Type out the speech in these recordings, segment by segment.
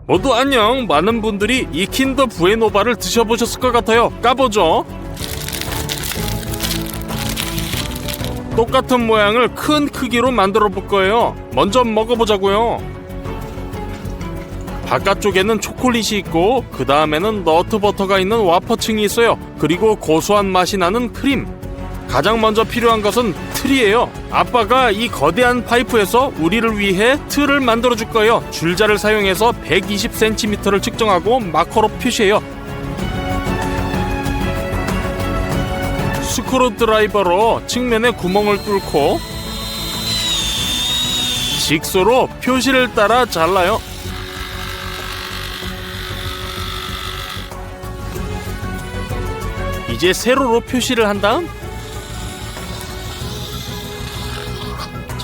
모두 안녕. 많은 분들이 이 킨더 부에노바를 드셔보셨을 것 같아요. 까보죠. 똑같은 모양을 큰 크기로 만들어 볼 거예요. 먼저 먹어보자고요. 바깥쪽에는 초콜릿이 있고 그 다음에는 너트버터가 있는 와퍼층이 있어요. 그리고 고소한 맛이 나는 크림. 가장 먼저 필요한 것은 틀이에요. 아빠가 이 거대한 파이프에서 우리를 위해 틀을 만들어 줄 거예요. 줄자를 사용해서 120cm를 측정하고 마커로 표시해요. 스크루 드라이버로 측면에 구멍을 뚫고 직소로 표시를 따라 잘라요. 이제 세로로 표시를 한 다음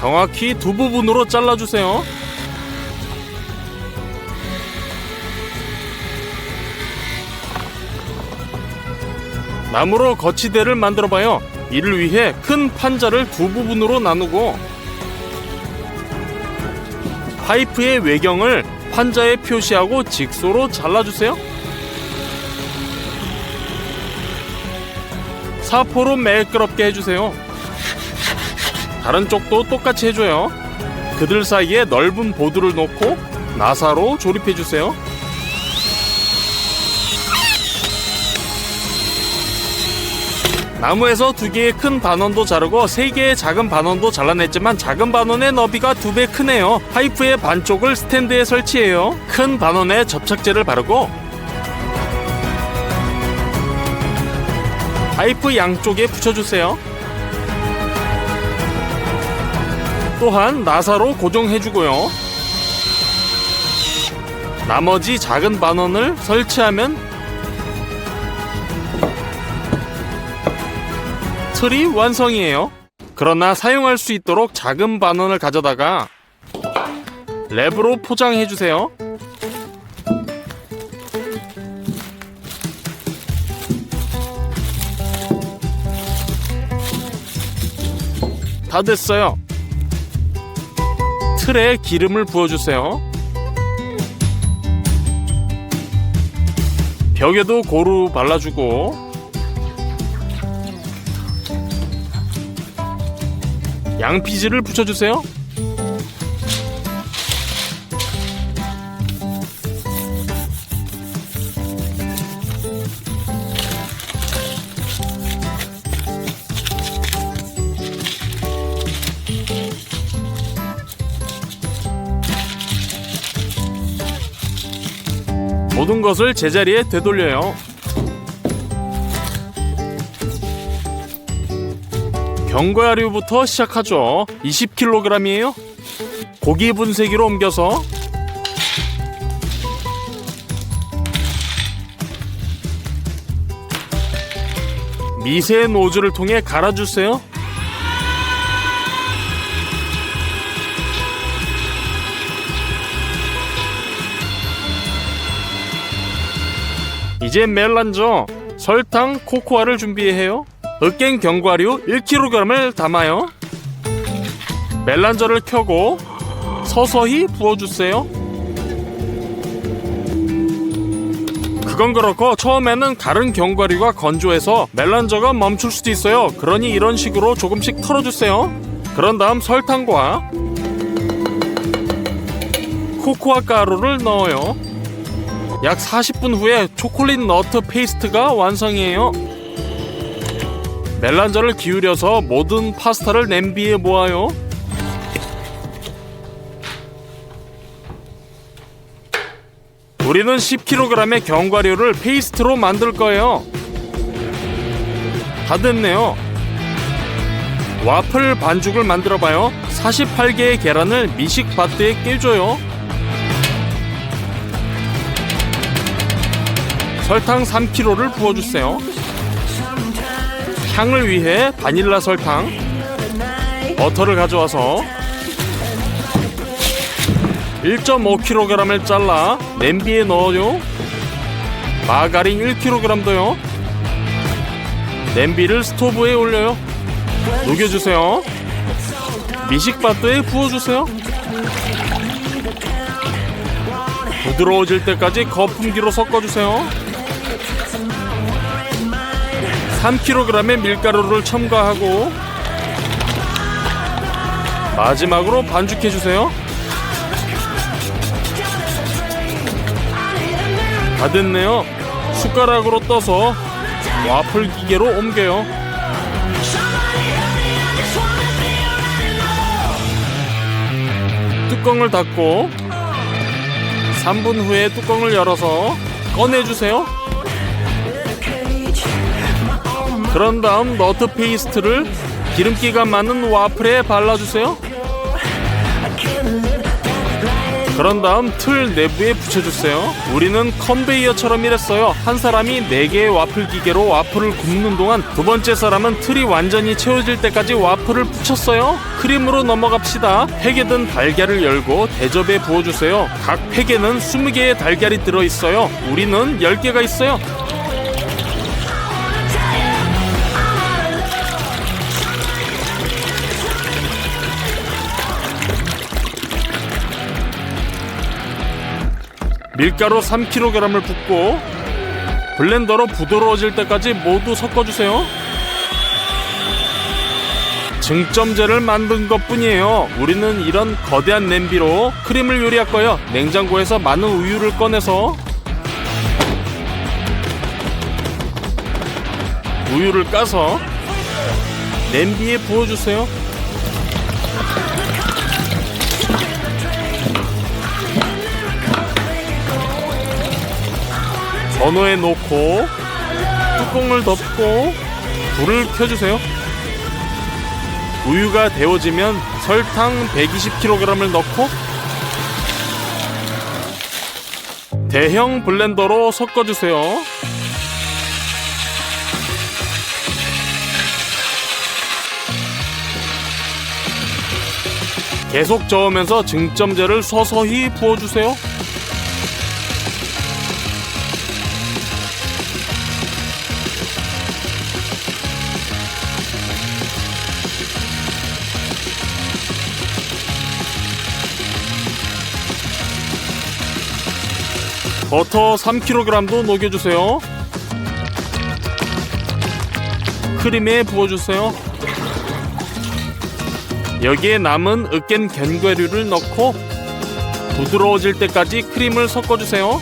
정확히 두 부분으로 잘라주세요. 나무로 거치대를 만들어봐요. 이를 위해 큰 판자를 두 부분으로 나누고 파이프의 외경을 판자에 표시하고 직소로 잘라주세요. 사포로 매끄럽게 해주세요. 다른 쪽도 똑같이 해줘요. 그들 사이에 넓은 보드를 놓고 나사로 조립해주세요. 나무에서 2개의 큰 반원도 자르고 3개의 작은 반원도 잘라냈지만 작은 반원의 너비가 2배 크네요. 파이프의 반쪽을 스탠드에 설치해요. 큰 반원에 접착제를 바르고 파이프 양쪽에 붙여주세요. 또한 나사로 고정해주고요. 나머지 작은 반원을 설치하면 틀이 완성이에요. 그러나 사용할 수 있도록 작은 반원을 가져다가 랩으로 포장해주세요. 다 됐어요. 틀에 기름을 부어주세요. 벽에도 고루 발라주고 양피지를 붙여주세요. 모든 것을 제자리에 되돌려요. 견과류부터 시작하죠. 20kg이에요. 고기 분쇄기로 옮겨서 미세 노즐을 통해 갈아주세요. 이제 멜란저, 설탕, 코코아를 준비해요. 으깬 견과류 1kg을 담아요. 멜란저를 켜고 서서히 부어주세요. 그건 그렇고 처음에는 갈은 견과류가 건조해서 멜란저가 멈출 수도 있어요. 그러니 이런 식으로 조금씩 털어주세요. 그런 다음 설탕과 코코아 가루를 넣어요. 약 40분 후에 초콜릿 너트 페이스트가 완성이에요. 멜란저를 기울여서 모든 파스타를 냄비에 모아요. 우리는 10kg의 견과류를 페이스트로 만들 거예요. 다 됐네요. 와플 반죽을 만들어봐요. 48개의 계란을 미식 바트에 깨줘요. 설탕 3kg를 부어주세요. 향을 위해 바닐라 설탕, 버터를 가져와서 1.5kg을 잘라 냄비에 넣어요. 마가린 1kg도요. 냄비를 스토브에 올려요. 녹여주세요. 미식바트에 부어주세요. 부드러워질 때까지 거품기로 섞어주세요. 3kg의 밀가루를 첨가하고 마지막으로 반죽해주세요. 다 됐네요. 숟가락으로 떠서 와플 기계로 옮겨요. 뚜껑을 닫고 3분 후에 뚜껑을 열어서 꺼내주세요. 그런 다음 너트 페이스트를 기름기가 많은 와플에 발라주세요. 그런 다음 틀 내부에 붙여주세요. 우리는 컨베이어처럼 일했어요. 한 사람이 4개의 와플 기계로 와플을 굽는 동안 두 번째 사람은 틀이 완전히 채워질 때까지 와플을 붙였어요. 크림으로 넘어갑시다. 팩에 든 달걀을 열고 대접에 부어주세요. 각 팩에는 20개의 달걀이 들어있어요. 우리는 10개가 있어요. 밀가루 3kg을 붓고 블렌더로 부드러워질 때까지 모두 섞어주세요. 증점제를 만든 것 뿐이에요. 우리는 이런 거대한 냄비로 크림을 요리할 거예요. 냉장고에서 많은 우유를 꺼내서 우유를 까서 냄비에 부어주세요. 전후에 놓고 뚜껑을 덮고 불을 켜주세요. 우유가 데워지면 설탕 120kg을 넣고 대형 블렌더로 섞어주세요. 계속 저으면서 증점제를 서서히 부어주세요. 버터 3kg도 녹여주세요. 크림에 부어주세요. 여기에 남은 으깬 견과류를 넣고 부드러워질 때까지 크림을 섞어주세요.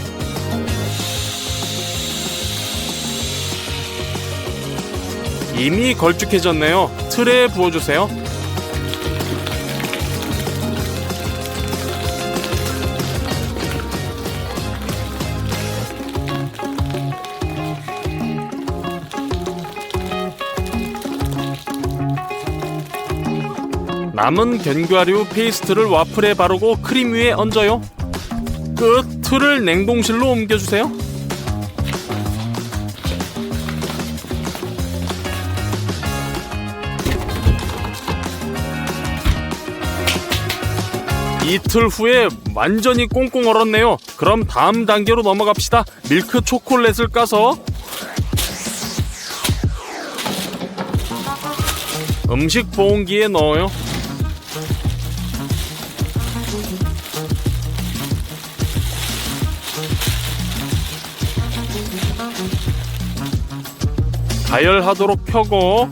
이미 걸쭉해졌네요. 틀에 부어주세요. 남은 견과류 페이스트를 와플에 바르고 크림 위에 얹어요. 끝! 틀을 냉동실로 옮겨주세요. 이틀 후에 완전히 꽁꽁 얼었네요. 그럼 다음 단계로 넘어갑시다. 밀크 초콜릿을 까서 음식 보온기에 넣어요. 가열하도록 켜고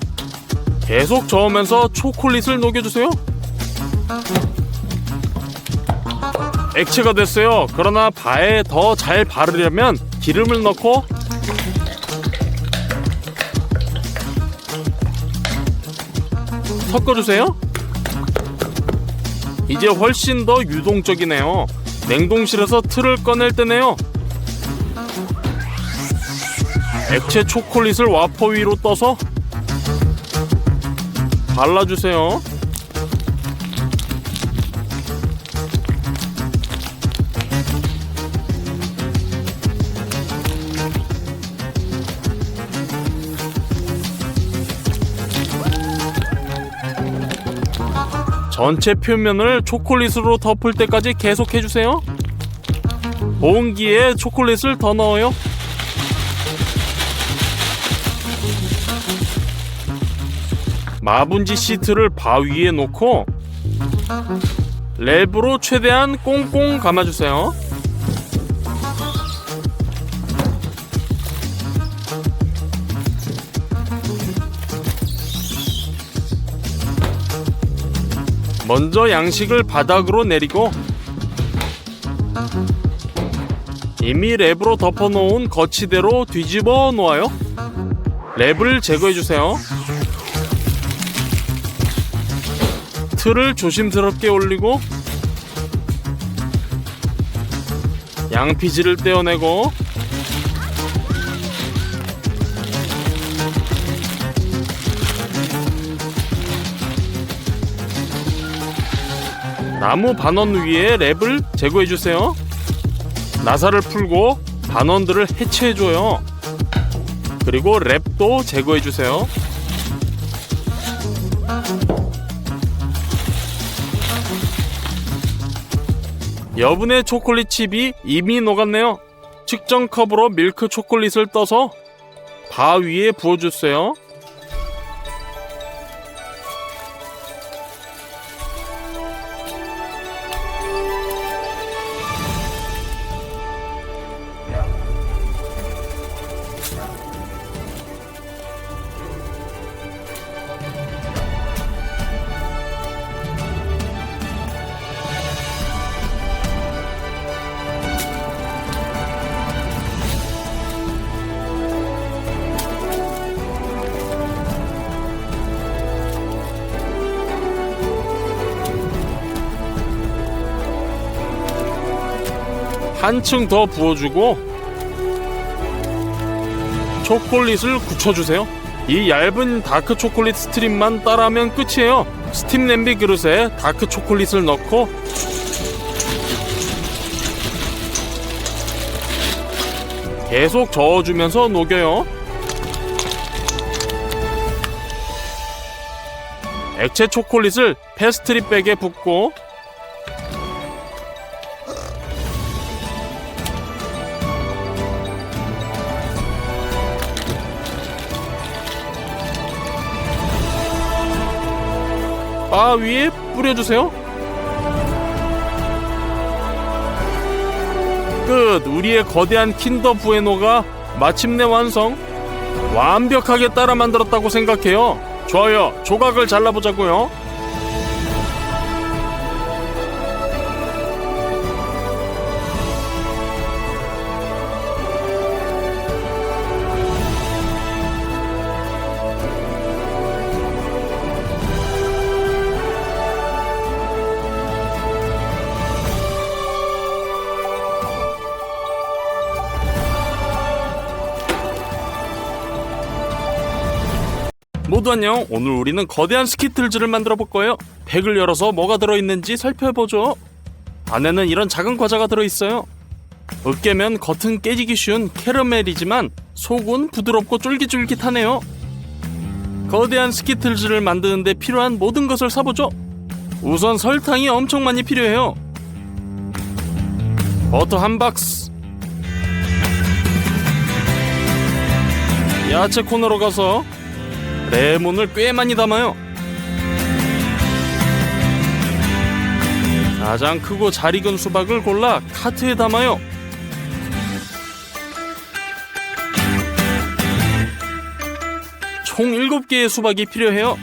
계속 저으면서 초콜릿을 녹여주세요. 액체가 됐어요. 그러나 바에 더 잘 바르려면 기름을 넣고 섞어주세요. 이제 훨씬 더 유동적이네요. 냉동실에서 틀을 꺼낼 때네요. 액체 초콜릿을 와퍼 위로 떠서 발라주세요. 전체 표면을 초콜릿으로 덮을 때까지 계속 해주세요. 보온기에 초콜릿을 더 넣어요. 마분지 시트를 바 위에 놓고 랩으로 최대한 꽁꽁 감아주세요. 먼저 양식을 바닥으로 내리고 이미 랩으로 덮어놓은 거치대로 뒤집어 놓아요. 랩을 제거해주세요. 틀을 조심스럽게 올리고 양피지를 떼어내고 나무 반원 위에 랩을 제거해주세요. 나사를 풀고 반원들을 해체해줘요. 그리고 랩도 제거해주세요. 여분의 초콜릿 칩이 이미 녹았네요. 측정 컵으로 밀크 초콜릿을 떠서 바 위에 부어주세요. 한층 더 부어주고 초콜릿을 굳혀주세요. 이 얇은 다크 초콜릿 스트립만 따라하면 끝이에요. 스팀 냄비 그릇에 다크 초콜릿을 넣고 계속 저어주면서 녹여요. 액체 초콜릿을 패스트리 백에 붓고 바 위에 뿌려주세요. 끝! 우리의 거대한 킨더 부에노가 마침내 완성! 완벽하게 따라 만들었다고 생각해요. 좋아요. 조각을 잘라보자고요. 모두 안녕. 오늘 우리는 거대한 스키틀즈를 만들어 볼 거예요. 팩을 열어서 뭐가 들어있는지 살펴보죠. 안에는 이런 작은 과자가 들어있어요. 으깨면 겉은 깨지기 쉬운 캐러멜이지만 속은 부드럽고 쫄깃쫄깃하네요. 거대한 스키틀즈를 만드는데 필요한 모든 것을 사보죠. 우선 설탕이 엄청 많이 필요해요. 버터 한 박스, 야채 코너로 가서 레몬을 꽤 많이 담아요. 가장 크고 잘 익은 수박을 골라 카트에 담아요. 총 7개의 수박이 필요해요.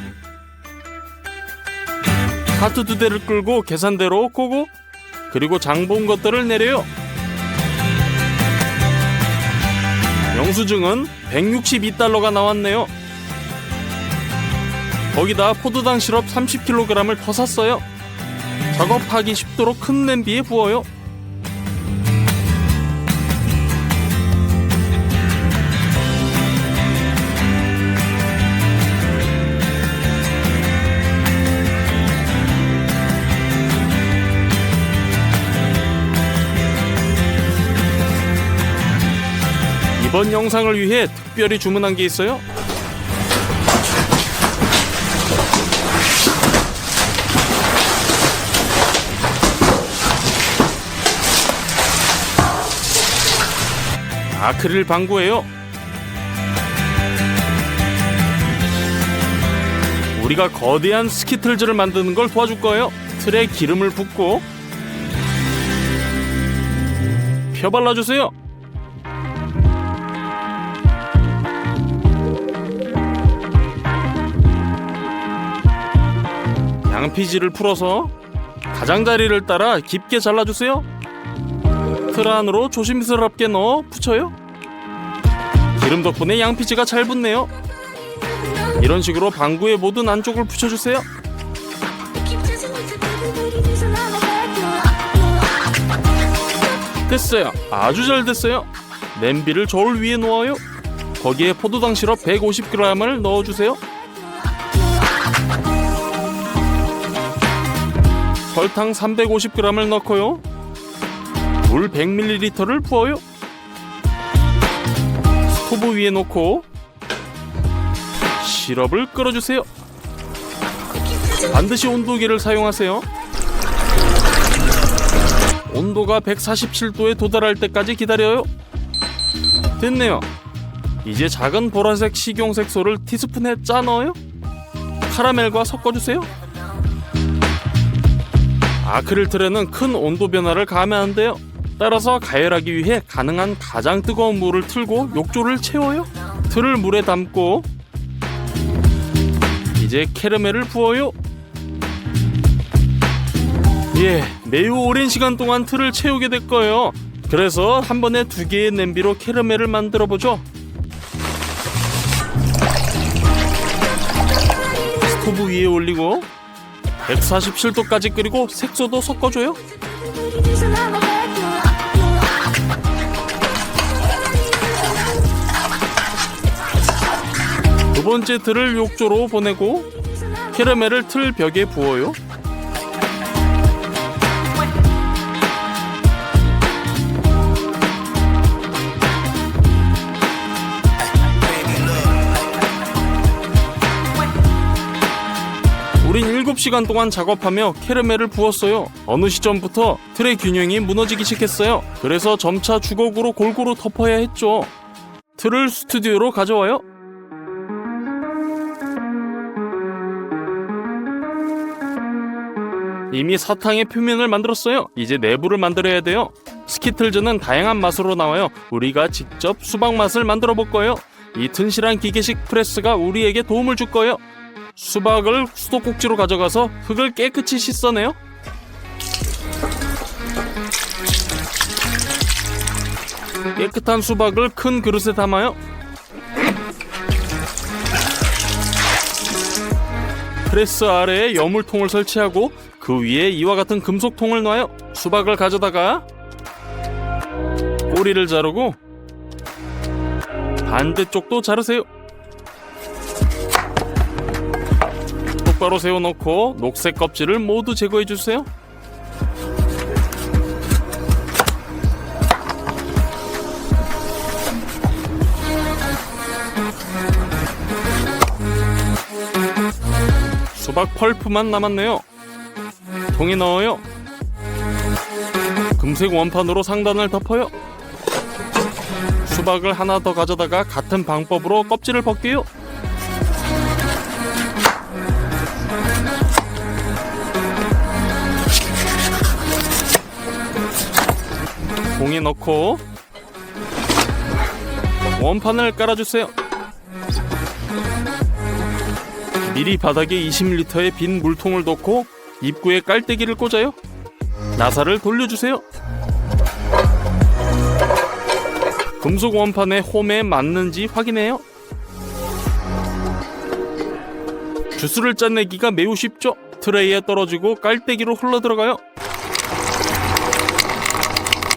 카트 2대를 끌고 계산대로 꼬고 그리고 장본 것들을 내려요. 영수증은 162달러가 나왔네요. 거기다 포도당 시럽 30kg을 더 샀어요. 작업하기 쉽도록 큰 냄비에 부어요. 이번 영상을 위해 특별히 주문한 게 있어요. 아크릴 방구예요. 우리가 거대한 스키틀즈를 만드는 걸 도와줄 거예요. 틀에 기름을 붓고 펴 발라주세요. 양피지를 풀어서 가장자리를 따라 깊게 잘라주세요. 틀 안으로 조심스럽게 넣어 붙여요. 기름 덕분에 양피지가 잘 붙네요. 이런 식으로 방구의 모든 안쪽을 붙여주세요. 됐어요. 아주 잘 됐어요. 냄비를 저울 위에 놓아요. 거기에 포도당 시럽 150g을 넣어주세요. 설탕 350g을 넣고요. 물 100ml를 부어요. 스토브 위에 놓고 시럽을 끓여주세요. 반드시 온도계를 사용하세요. 온도가 147도에 도달할 때까지 기다려요. 됐네요. 이제 작은 보라색 식용색소를 티스푼에 짜 넣어요. 카라멜과 섞어주세요. 아크릴틀에는 큰 온도 변화를 가하면 안 돼요. 따라서 가열하기 위해 가능한 가장 뜨거운 물을 틀고 욕조를 채워요. 틀을 물에 담고 이제 캐러멜을 부어요. 매우 오랜 시간 동안 틀을 채우게 될 거예요. 그래서 한 번에 2개의 냄비로 캐러멜을 만들어 보죠. 스토브 위에 올리고 147도까지 끓이고 색소도 섞어줘요. 두 번째 틀을 욕조로 보내고 캐러멜을 틀 벽에 부어요. 우린 7시간 동안 작업하며 캐러멜을 부었어요. 어느 시점부터 틀의 균형이 무너지기 시작했어요. 그래서 점차 주걱으로 골고루 덮어야 했죠. 틀을 스튜디오로 가져와요. 이미 사탕의 표면을 만들었어요. 이제 내부를 만들어야 돼요. 스키틀즈는 다양한 맛으로 나와요. 우리가 직접 수박 맛을 만들어 볼 거예요. 이 튼실한 기계식 프레스가 우리에게 도움을 줄 거예요. 수박을 수도꼭지로 가져가서 흙을 깨끗이 씻어내요. 깨끗한 수박을 큰 그릇에 담아요. 프레스 아래에 여물통을 설치하고 그 위에 이와 같은 금속통을 놔요. 수박을 가져다가 꼬리를 자르고 반대쪽도 자르세요. 똑바로 세워놓고 녹색 껍질을 모두 제거해주세요. 수박 펄프만 남았네요. 통에 넣어요. 금색 원판으로 상단을 덮어요. 수박을 하나 더 가져다가 같은 방법으로 껍질을 벗겨요. 공에 넣고 원판을 깔아주세요. 미리 바닥에 20리터의 빈 물통을 넣고 입구에 깔때기를 꽂아요. 나사를 돌려주세요. 금속 원판의 홈에 맞는지 확인해요. 주스를 짜내기가 매우 쉽죠. 트레이에 떨어지고 깔때기로 흘러들어가요.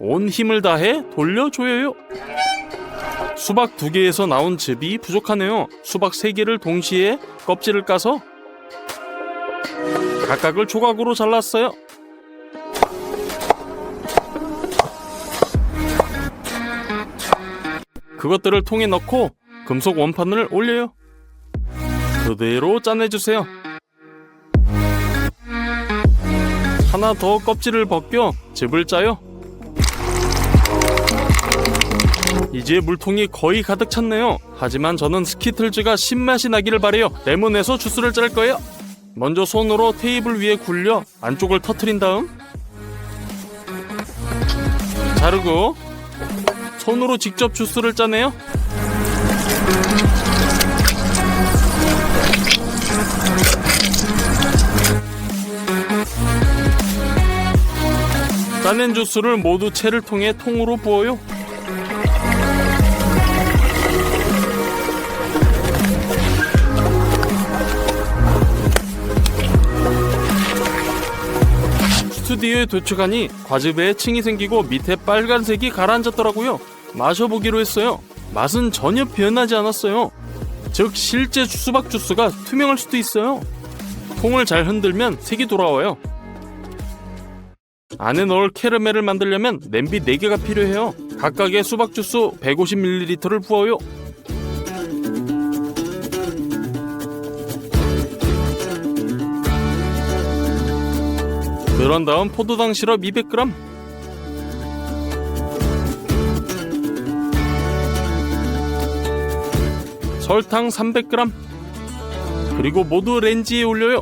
온 힘을 다해 돌려줘요. 수박 2개에서 나온 즙이 부족하네요. 수박 3개를 동시에 껍질을 까서 각각을 조각으로 잘랐어요. 그것들을 통에 넣고 금속 원판을 올려요. 그대로 짜내주세요. 하나 더 껍질을 벗겨 즙을 짜요. 이제 물통이 거의 가득 찼네요. 하지만 저는 스키틀즈가 신맛이 나기를 바래요. 레몬에서 주스를 짤 거예요. 먼저 손으로 테이블 위에 굴려 안쪽을 터트린 다음 자르고 손으로 직접 주스를 짜내요. 짜낸 주스를 모두 채를 통해 통으로 부어요. 스튜디오에 도착하니 과즙에 층이 생기고 밑에 빨간색이 가라앉았더라고요. 마셔보기로 했어요. 맛은 전혀 변하지 않았어요. 즉 실제 수박 주스가 투명할 수도 있어요. 통을 잘 흔들면 색이 돌아와요. 안에 넣을 캐러멜을 만들려면 냄비 4개가 필요해요. 각각의 수박 주스 150ml를 부어요. 그런 다음 포도당 시럽 200g, 설탕 300g, 그리고 모두 렌지에 올려요.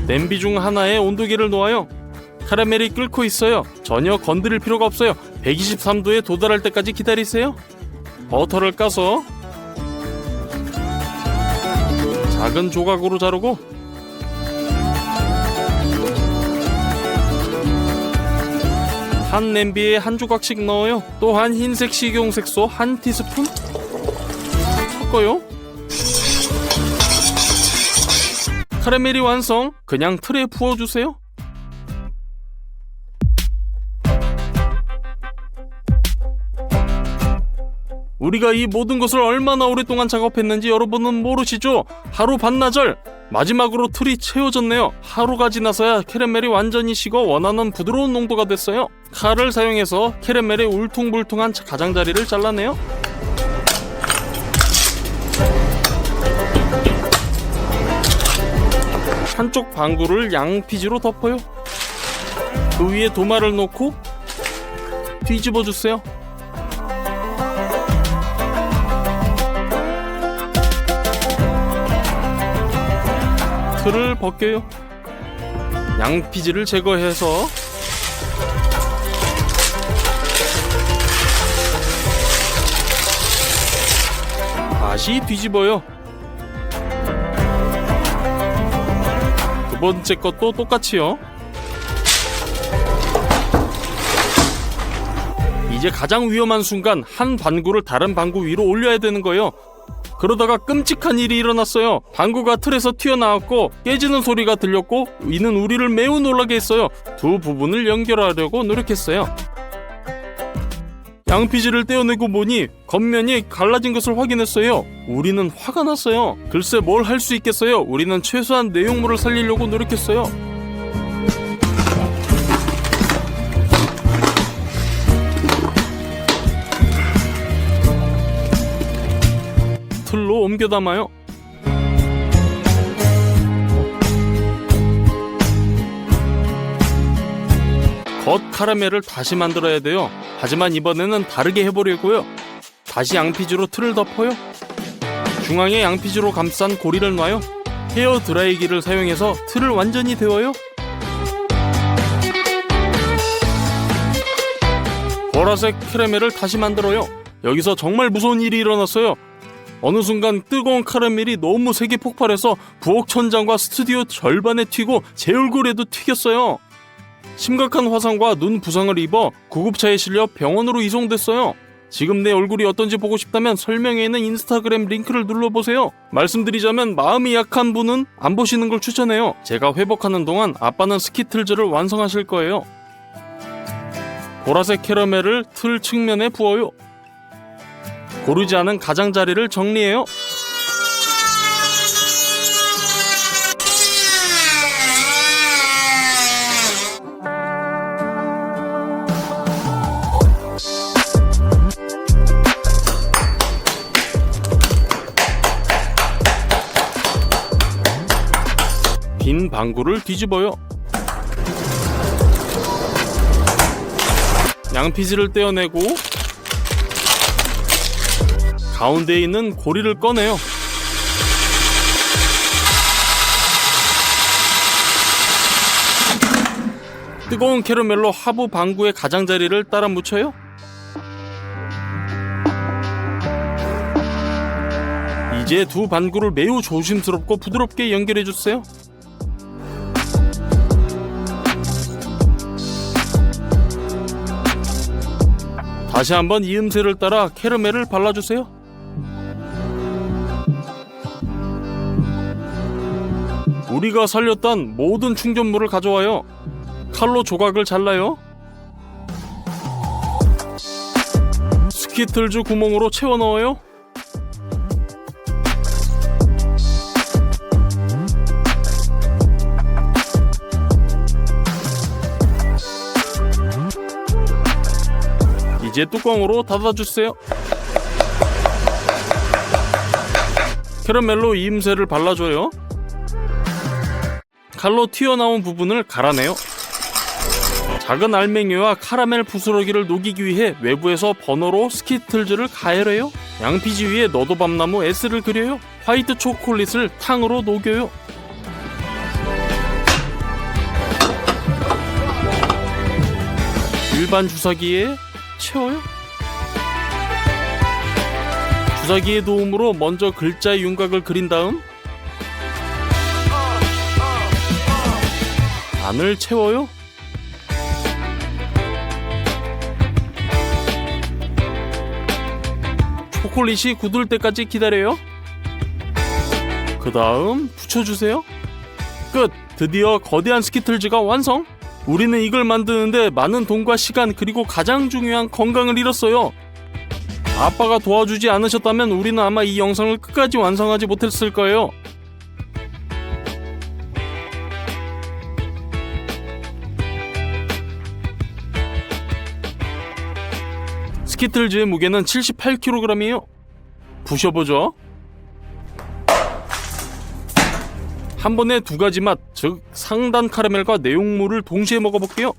냄비 중 하나에 온도계를 놓아요. 카라멜이 끓고 있어요. 전혀 건드릴 필요가 없어요. 123도에 도달할 때까지 기다리세요. 버터를 까서 작은 조각으로 자르고 한 냄비에 한 조각씩 넣어요. 또한 흰색 식용색소 1티스푼 섞어요. 카라멜이 완성. 그냥 틀에 부어주세요. 우리가 이 모든 것을 얼마나 오랫동안 작업했는지 여러분은 모르시죠? 하루 반나절. 마지막으로 틀이 채워졌네요. 하루가 지나서야 캐러멜이 완전히 식어 원하는 부드러운 농도가 됐어요. 칼을 사용해서 캐러멜의 울퉁불퉁한 가장자리를 잘라내요. 한쪽 방구를 양피지로 덮어요. 그 위에 도마를 놓고 뒤집어 주세요. 틀을 벗겨요. 양피지를 제거해서 다시 뒤집어요. 두 번째 것도 똑같이요. 이제 가장 위험한 순간 한 방구를 다른 방구 위로 올려야 되는 거예요. 그러다가 끔찍한 일이 일어났어요. 방구가 틀에서 튀어나왔고 깨지는 소리가 들렸고 이는 우리를 매우 놀라게 했어요. 두 부분을 연결하려고 노력했어요. 양피지를 떼어내고 보니 겉면이 갈라진 것을 확인했어요. 우리는 화가 났어요. 글쎄 뭘 할 수 있겠어요. 우리는 최소한 내용물을 살리려고 노력했어요. 틀로 옮겨 담아요. 겉 카라멜을 다시 만들어야 돼요. 하지만 이번에는 다르게 해보려고요. 다시 양피지로 틀을 덮어요. 중앙에 양피지로 감싼 고리를 놔요. 헤어 드라이기를 사용해서 틀을 완전히 데워요. 보라색 캐러멜을 다시 만들어요. 여기서 정말 무서운 일이 일어났어요. 어느 순간 뜨거운 카라멜이 너무 세게 폭발해서 부엌 천장과 스튜디오 절반에 튀고 제 얼굴에도 튀겼어요. 심각한 화상과 눈 부상을 입어 구급차에 실려 병원으로 이송됐어요. 지금 내 얼굴이 어떤지 보고 싶다면 설명에 있는 인스타그램 링크를 눌러보세요. 말씀드리자면 마음이 약한 분은 안 보시는 걸 추천해요. 제가 회복하는 동안 아빠는 스키틀즈를 완성하실 거예요. 보라색 캐러멜을 틀 측면에 부어요. 고르지 않은 가장자리를 정리해요. 빈 방구를 뒤집어요. 양피지를 떼어내고 가운데에 있는 고리를 꺼내요. 뜨거운 캐러멜로 하부 방구의 가장자리를 따라 묻혀요. 이제 두 방구를 매우 조심스럽고 부드럽게 연결해주세요. 다시 한번 이음새를 따라 캐러멜을 발라주세요. 우리가 살렸던 모든 충전물을 가져와요. 칼로 조각을 잘라요. 스키틀즈 구멍으로 채워 넣어요. 이제 뚜껑으로 닫아주세요. 캐러멜로 이음새를 발라줘요. 칼로 튀어나온 부분을 갈아내요. 작은 알맹이와 카라멜 부스러기를 녹이기 위해 외부에서 버너로 스키틀즈를 가열해요. 양피지 위에 너도밤나무 S를 그려요. 화이트 초콜릿을 탕으로 녹여요. 일반 주사기에 채워요. 주사기의 도움으로 먼저 글자의 윤곽을 그린 다음 안을 채워요. 초콜릿이 굳을 때까지 기다려요. 그 다음 붙여주세요. 끝! 드디어 거대한 스키틀즈가 완성! 우리는 이걸 만드는데 많은 돈과 시간 그리고 가장 중요한 건강을 잃었어요. 아빠가 도와주지 않으셨다면 우리는 아마 이 영상을 끝까지 완성하지 못했을 거예요. 스키틀즈의 무게는 78kg이에요. 부셔보죠. 한 번에 두 가지 맛, 즉 상단 카라멜과 내용물을 동시에 먹어볼게요.